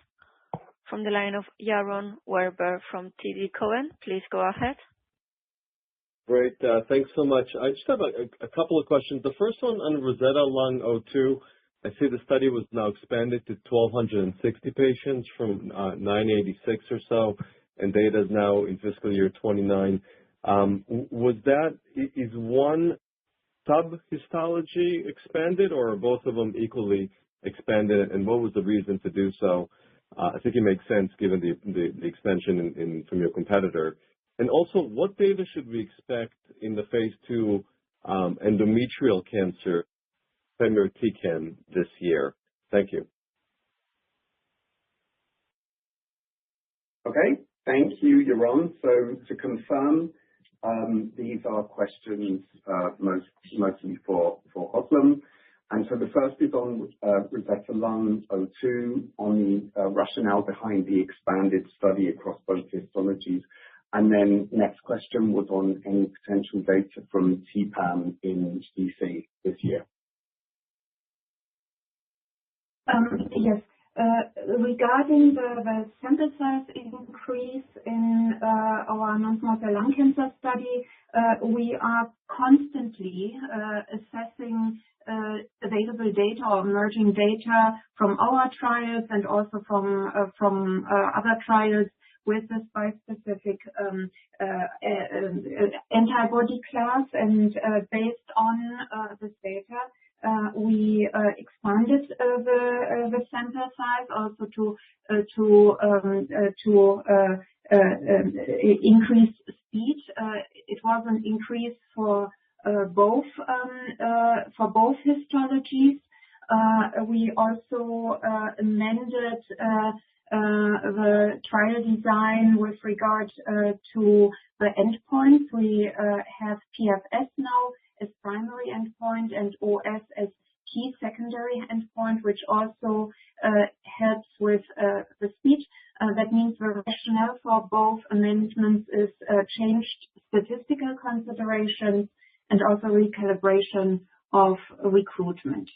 from the line of Yaron Werber from TD Cowen. Please go ahead. Great. Thanks so much. I just have a couple of questions. The first one on Rosetta Lung 02. I see the study was now expanded to 1,260 patients from 986 or so, and data is now in fiscal year 29. Is one sub-histology expanded, or are both of them equally expanded, and what was the reason to do so? I think it makes sense given the expansion from your competitor. And also, what data should we expect in the phase 2 endometrial cancer TCAN this year? Thank you. Okay. Thank you, Yaron. So to confirm, these are questions mostly for Özlem. And so the first is on Rosetta Lung 02, on the rationale behind the expanded study across both histologies. And then next question was on any potential data from TPAM in DC this year. Yes. Regarding the sample size increase in our non-small cell lung cancer study, we are constantly assessing available data or emerging data from our trials and also from other trials with this bispecific antibody class. And based on this data, we expanded the sample size also to increase speed. It was an increase for both histologies. We also amended the trial design with regard to the endpoints. We have PFS now as primary endpoint and OS as key secondary endpoint, which also helps with the speed. That means the rationale for both amendments is changed statistical considerations and also recalibration of recruitment.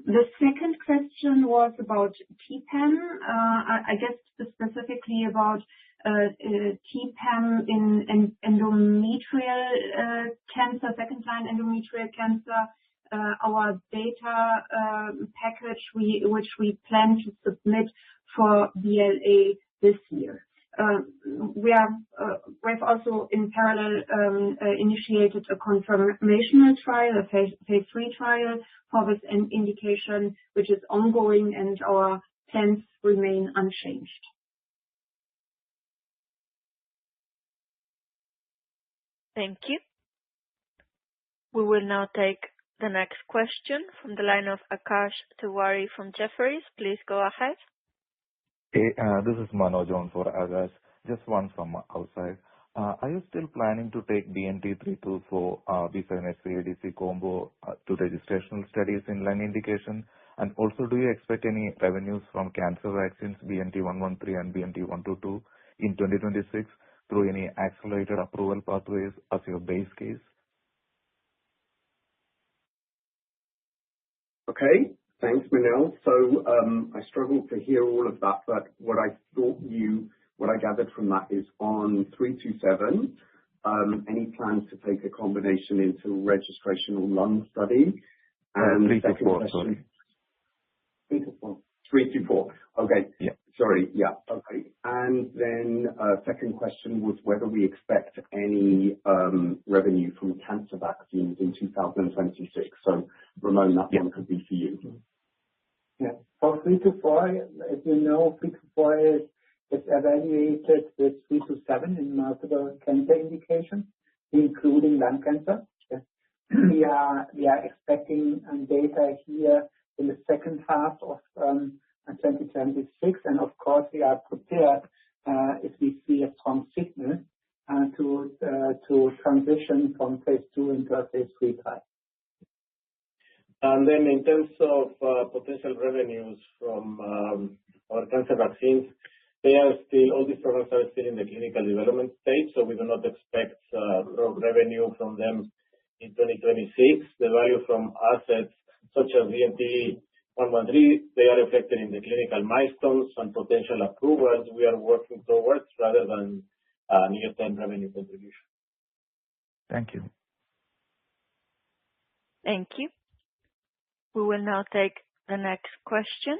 The second question was about TPAM. I guess specifically about TPAM in endometrial cancer, second-line endometrial cancer. Our data package, which we plan to submit for BLA this year. We've also in parallel initiated a confirmational trial, a phase 3 trial for this indication, which is ongoing, and our plans remain unchanged. Thank you. We will now take the next question from the line of Akash Tewari from Jefferies. Please go ahead. Hey, this is Manoj on for Akash. Just one from outside. Are you still planning to take BNT324 B7-H3 ADC combo to registrational studies in lung indication? And also, do you expect any revenues from cancer vaccines BNT113 and BNT122 in 2026 through any accelerated approval pathways as your base case? Okay. Thanks, Manel. So I struggled to hear all of that, but what I gathered from that is on 327, any plans to take a combination into registrational lung study? And 324, sorry. 324. Okay. Yeah. Sorry. Yeah. Okay. And then second question was whether we expect any revenue from cancer vaccines in 2026. So Ramon, that one could be for you. Yeah. For 324, as you know, 324 is evaluated with 327 in multiple cancer indications, including lung cancer. We are expecting data here in the second half of 2026, and of course we are prepared if we see a strong signal to transition from phase 2 into a phase 3 trial. And then in terms of potential revenues from our cancer vaccines, all these programs are still in the clinical development stage, so we do not expect revenue from them in 2026. The value from assets such as BNT113, they are reflected in the clinical milestones and potential approvals we are working towards rather than near-term revenue contribution. Thank you. Thank you. We will now take the next question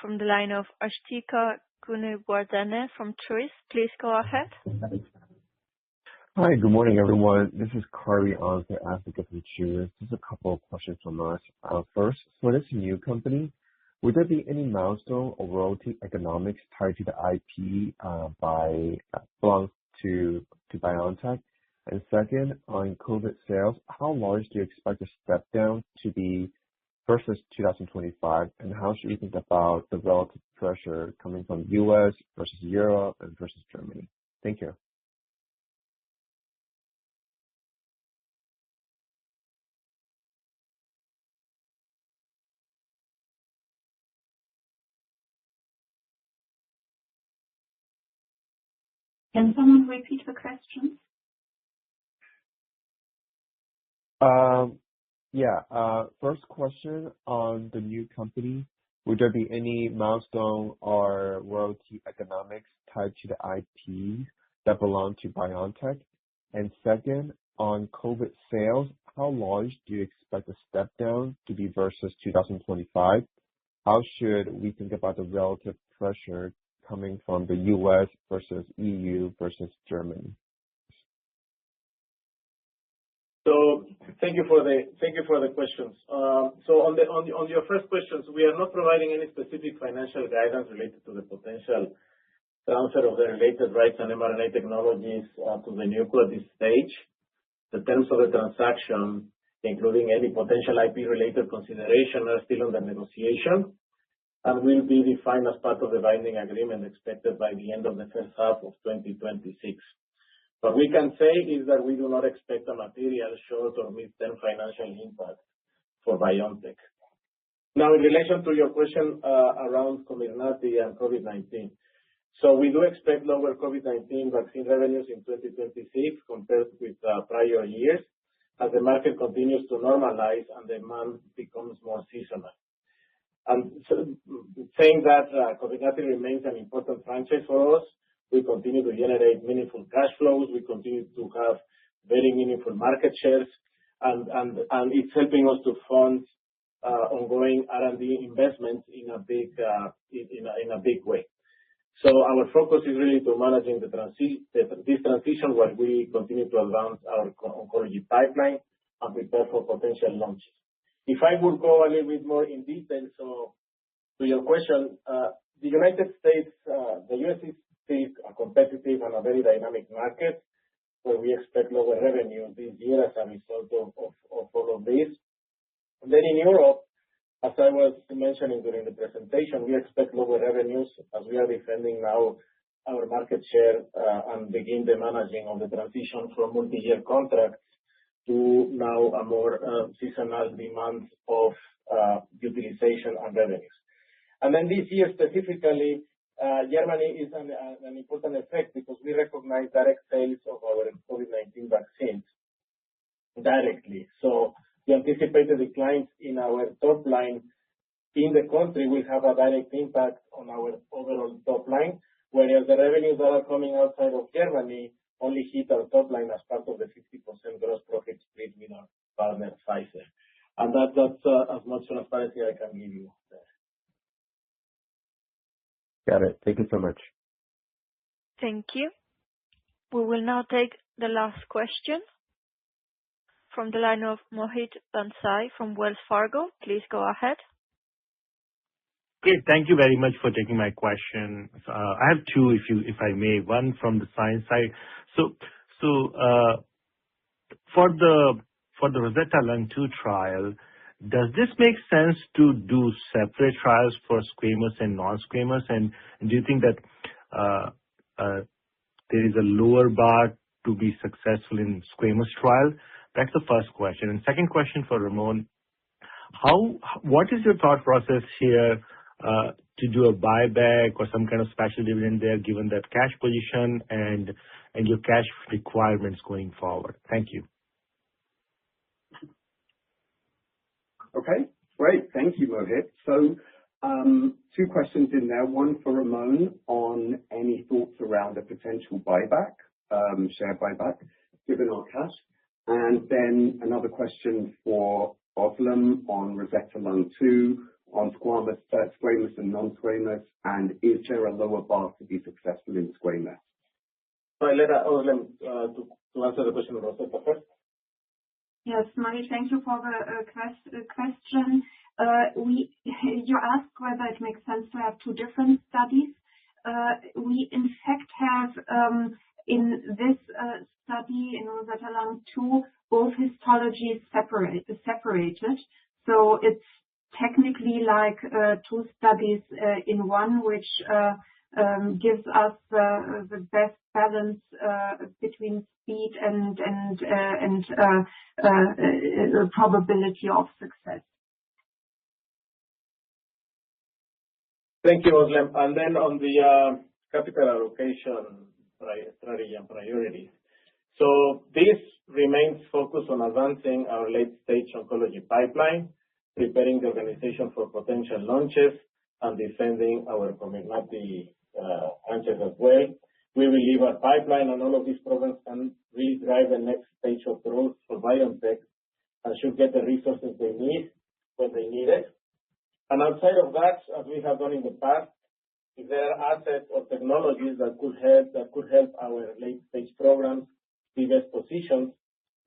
from the line of Asthika Goonewardene from Truist. Please go ahead. Hi, good morning, everyone. This is Carly on for Asthika from Truist. Just a couple of questions from us. First, for this new company, would there be any milestone or royalty economics tied to the IP belongs to BioNTech? And second, on COVID sales, how large do you expect the step down to be versus 2025, and how should we think about the relative pressure coming from U.S. versus Europe and versus Germany? Thank you. Can someone repeat the question? First question on the new company, would there be any milestone or royalty economics tied to the IP that belong to BioNTech? And second, on COVID sales, how large do you expect the step down to be versus 2025? How should we think about the relative pressure coming from the U.S. versus EU versus Germany? So thank you for the questions. So on your first questions, we are not providing any specific financial guidance related to the potential transfer of the related rights and mRNA technologies to the NewCo at this stage. The terms of the transaction, including any potential IP-related consideration, are still under negotiation and will be defined as part of the binding agreement expected by the end of the first half of 2026. What we can say is that we do not expect a material short or mid-term financial impact for BioNTech. Now, in relation to your question around Comirnaty and COVID-19, so we do expect lower COVID-19 vaccine revenues in 2026 compared with prior years as the market continues to normalize and demand becomes more seasonal. And so, saying that Comirnaty remains an important franchise for us, we continue to generate meaningful cash flows. We continue to have very meaningful market shares, and it's helping us to fund ongoing R&D investments in a big way. So our focus is really to managing this transition while we continue to advance our oncology pipeline and prepare for potential launches. If I would go a little bit more in detail, so to your question, the United States, the U.S. is still a competitive and a very dynamic market where we expect lower revenue this year as a result of all of this. And then in Europe, as I was mentioning during the presentation, we expect lower revenues as we are defending now our market share and begin the managing of the transition from multi-year contracts to now a more seasonal demand of utilization and revenues. And then this year specifically, Germany is an important effect because we recognize direct sales of our COVID-19 vaccines directly. So the anticipated declines in our top line in the country will have a direct impact on our overall top line, whereas the revenues that are coming outside of Germany only hit our top line as part of the 50% gross profit split with our partner Pfizer. And that's as much transparency I can give you there. Got it. Thank you so much. Thank you. We will now take the last question from the line of Mohit Bansal from Wells Fargo. Please go ahead. Great. Thank you very much for taking my question. I have two, if I may. One from the science side. So for the Rosetta Lung 2 trial, does this make sense to do separate trials for squamous and non-squamous? And do you think that there is a lower bar to be successful in squamous trial? That's the first question. And second question for Ramon, what is your thought process here to do a buyback or some kind of special dividend there, given that cash position and your cash requirements going forward? Thank you. Okay, great. Thank you, Mohit. So, two questions in there. One for Ramon on any thoughts around a potential buyback, share buyback, given our cash. And then another question for Özlem on Rosetta Lung 2, on squamous and non-squamous, and is there a lower bar to be successful in squamous? So I let Özlem to answer the question on Rosetta first. Yes, Mohit, thank you for the question. You asked whether it makes sense to have two different studies. We, in fact, have in this study, in Rosetta Lung 2, both histologies separated. So it's technically like two studies in one, which gives us the best balance between speed and probability of success. Thank you, Özlem. And then on the capital allocation strategy and priorities. So this remains focused on advancing our late-stage oncology pipeline, preparing the organization for potential launches, and defending our Comirnaty franchise as well. We will leave our pipeline and all of these programs can really drive the next stage of growth for BioNTech and should get the resources they need when they need it. And outside of that, as we have done in the past, if there are assets or technologies that could help our late-stage programs be best positioned,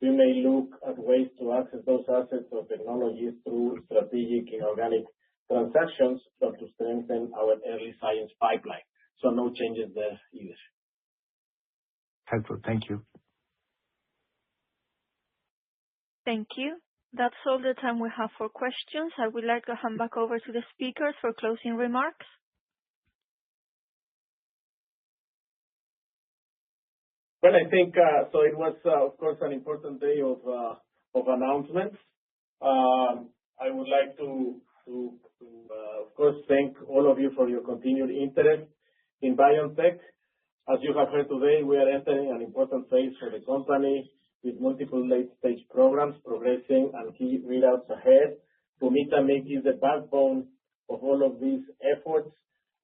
we may look at ways to access those assets or technologies through strategic inorganic transactions, but to strengthen our early science pipeline. So no changes there either. Helpful. Thank you. Thank you. That's all the time we have for questions. I would like to hand back over to the speakers for closing remarks. Well, I think so. It was, of course, an important day of announcements. I would like to of course, thank all of you for your continued interest in BioNTech. As you have heard today, we are entering an important phase for the company with multiple late-stage programs progressing and key readouts ahead. Pumitamig is the backbone of all of these efforts.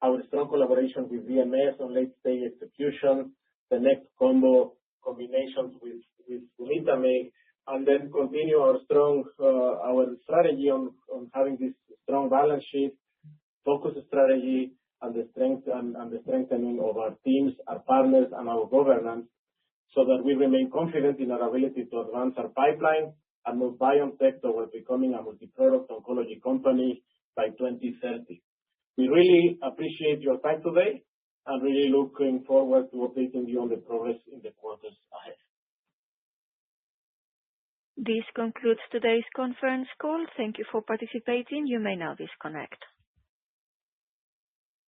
Our strong collaboration with BMS on late-stage execution, the next combinations with Pumitamig, and then continue our strategy on having this strong balance sheet, focused strategy, and the strengthening of our teams, our partners, and our governance, so that we remain confident in our ability to advance our pipeline and move BioNTech towards becoming a multi-product oncology company by 2030. We really appreciate your time today and really looking forward to updating you on the progress in the quarters ahead. This concludes today's conference call. Thank you for participating. You may now disconnect.